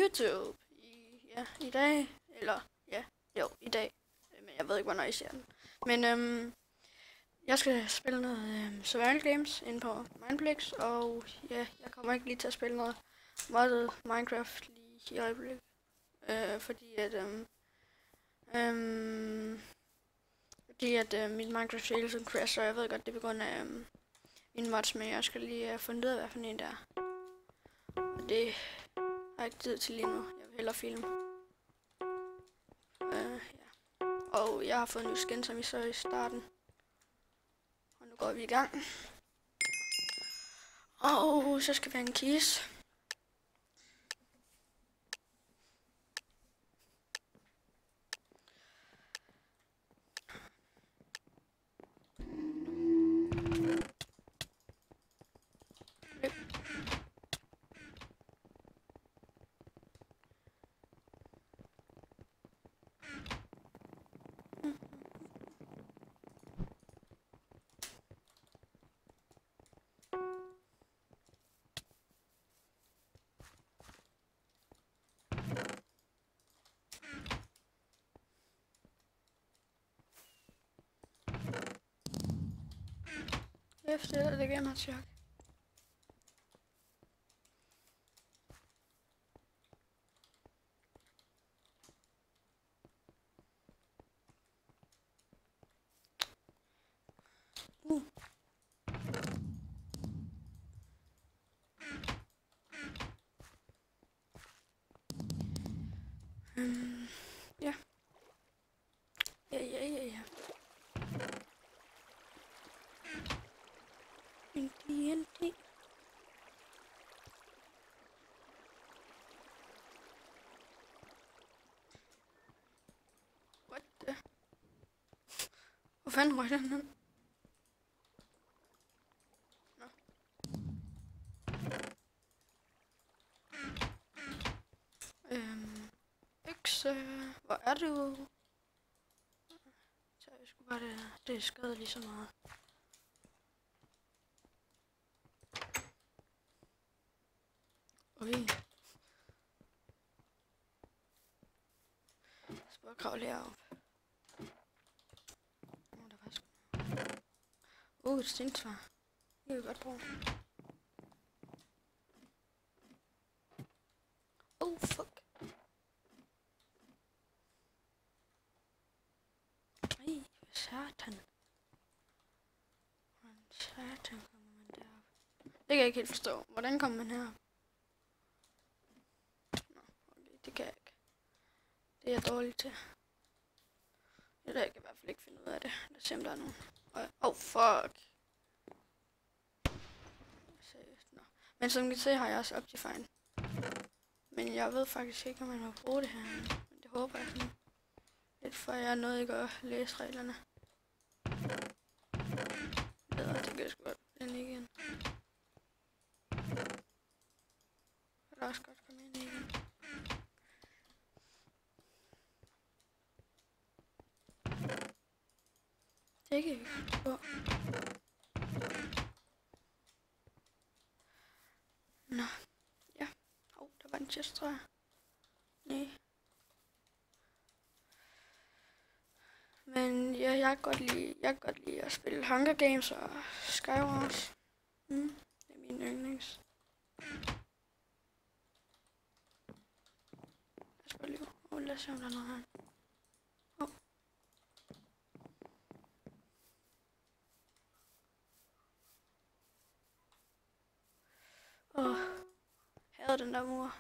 YouTube i dag, eller i dag, men jeg ved ikke, hvornår I ser den. Men jeg skal spille noget survival games inde på Mineplex, og ja, jeg kommer ikke lige til at spille noget modded Minecraft lige i øjeblikket, fordi at mit Minecraft hele tiden crasher, og jeg ved godt, det er på grund af min mods, men jeg skal lige have fundet ud af, hvad for en der er. Og det har jeg ikke tid til lige nu. Jeg vil hellere filme. Ja. Og jeg har fået en ny skin, som I så i starten. Og nu går vi i gang. Og så skal vi have en kiste. Efter det gamer chok. Ja. Ja. TNT. What the? Hvor fanden røg den hen? Nå. Økse. Hvor er du? Så jeg skulle bare det der. Det skader lige så meget. Okay. Jeg skal bare kravle herop. Der var sgu. Et stensvar. Det kan vi godt bruge. Fuck. Ej, satan. Hvordan satan kommer man derop? Det kan jeg ikke helt forstå. Hvordan kommer man herop? Nå, okay, det kan jeg ikke. Det er jeg dårlig til. Jeg kan i hvert fald ikke finde ud af det. Lad os se, om der er nogen. Fuck. Seriøst, nå. Men som I kan se, har jeg også Optifine. Men jeg ved faktisk ikke, om man må bruge det her. Men det håber jeg sådan. Lidt for jeg nåede ikke at læse reglerne. Det kan jeg sgu godt ind igen. Jeg kan også godt komme ind igen. Det kan vi gå. Nå, ja. Der var en chest, tror jeg. Nej. Men ja, jeg kan godt lide at spille Hunger Games og Skywars. Det er min yndlings. Lad os bare lige. Lad os se, om der er noget her. Hader den der mur.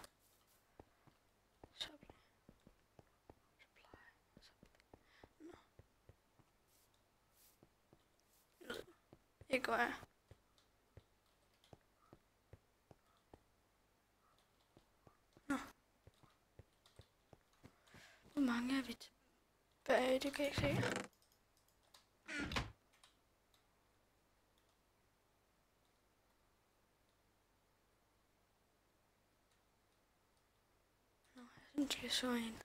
Det går jeg. Nå. Hvor mange er vi tilbage? Det kan jeg ikke se. Nå, jeg synes, jeg så en.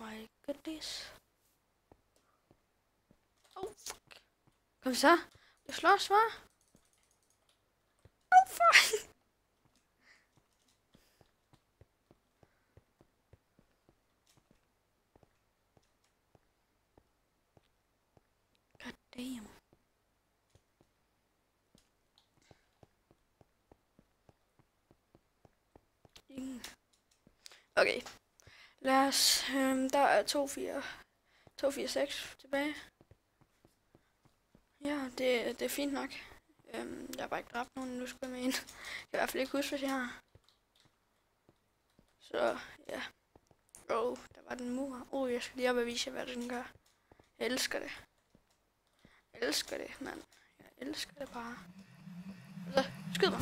my goodness. Oh, fuck. Kom så. Du slås, hva'? Oh, fuck. God damn. Okay. Lad os... der er 246 tilbage. Ja, det er fint nok. Jeg har bare ikke dræbt nogen, nu skal jeg med ind. Jeg kan i hvert fald ikke huske, hvis jeg har. Så, ja. Der var den mur. Jeg skal lige op og vise jer, hvad den gør. Jeg elsker det. Jeg elsker det, mand. Jeg elsker det bare. Så, skyd mig.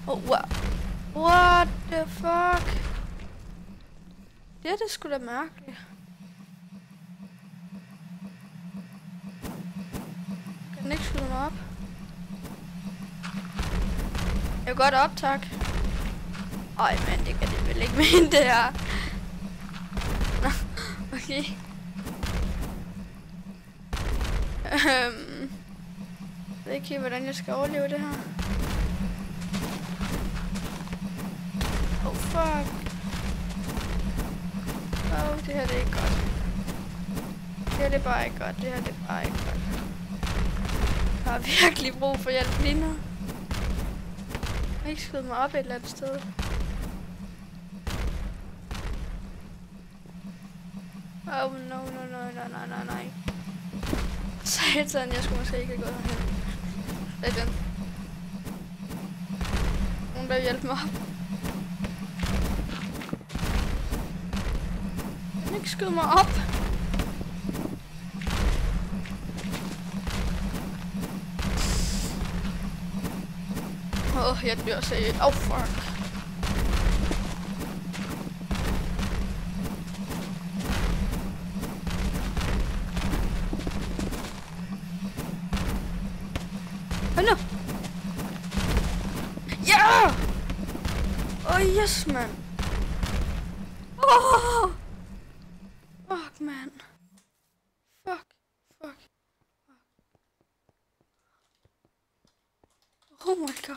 Wow. What the fuck? Det er sgu da mærkeligt. Kan den ikke skyde mig op? Jeg vil godt op, tak. Ej, mand, det kan det vel ikke mene, det her. Nå, okay. Jeg ved ikke helt, hvordan jeg skal overleve det her. Oh, fuck. Det her det er ikke godt. Det her det er bare ikke godt. Det her det er bare ikke godt. Jeg har virkelig brug for hjælp lige nu. Jeg kan ikke skyde mig op et eller andet sted. Oh no. Satan, jeg skulle måske ikke have gået herhen. Det er den. Nogen der vil hjælpe mig op. Jeg kan ikke skyde mig op. Jeg dør seriøst. Fuck. Nu. Ja! Yes, man. Fuck, man. Fuck. Oh my god.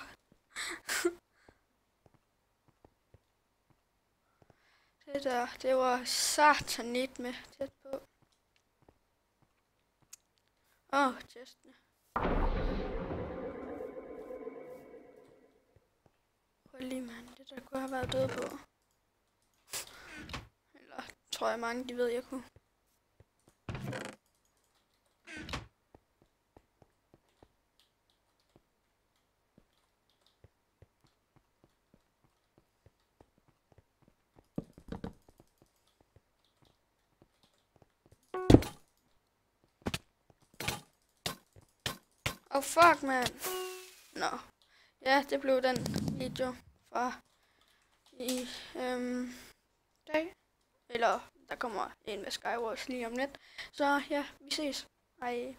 Det var satanit med tæt på. Chestene. Prøv lige, mand. Det der kunne have været død på. Eller tror jeg mange, de ved, jeg kunne. Fuck, man. Nå. Ja, det blev den video fra i dag. Eller der kommer en med Skywars lige om lidt. Så ja, vi ses. Hej.